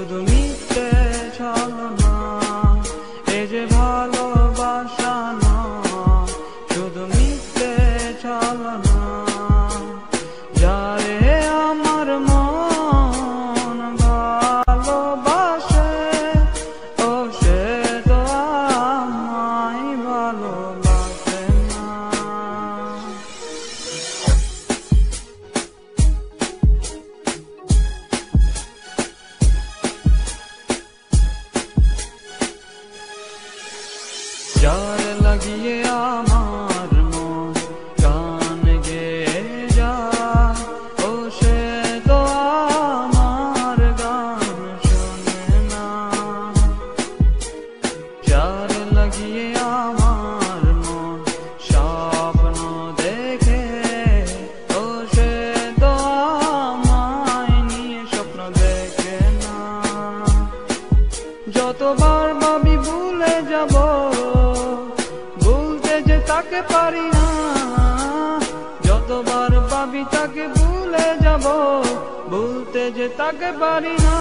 শুধু মিথ্যে ছলনা, এ যে ভালোবাসা না, শুধু মিথ্যে ছলনা। যারে আমার মন ভালোবাসে, ও সে তো আমায় ভালোবাসে না। যার লাগিয়ে আমার মন গান গেয়ে যায়, ও সে তো আমার গান শোনে না। যার লাগিয়ে আমার মন স্বপ্ন দেখে, ও সে তো আমায় নিয়ে স্বপ্ন দেখে না। যতবার ভাবি ভুলে যাব, ভুলতে যে তাকে পারি না। যতবার ভাবি তাকে ভুলে যাব, ভুলতে যে তাকে পারি না।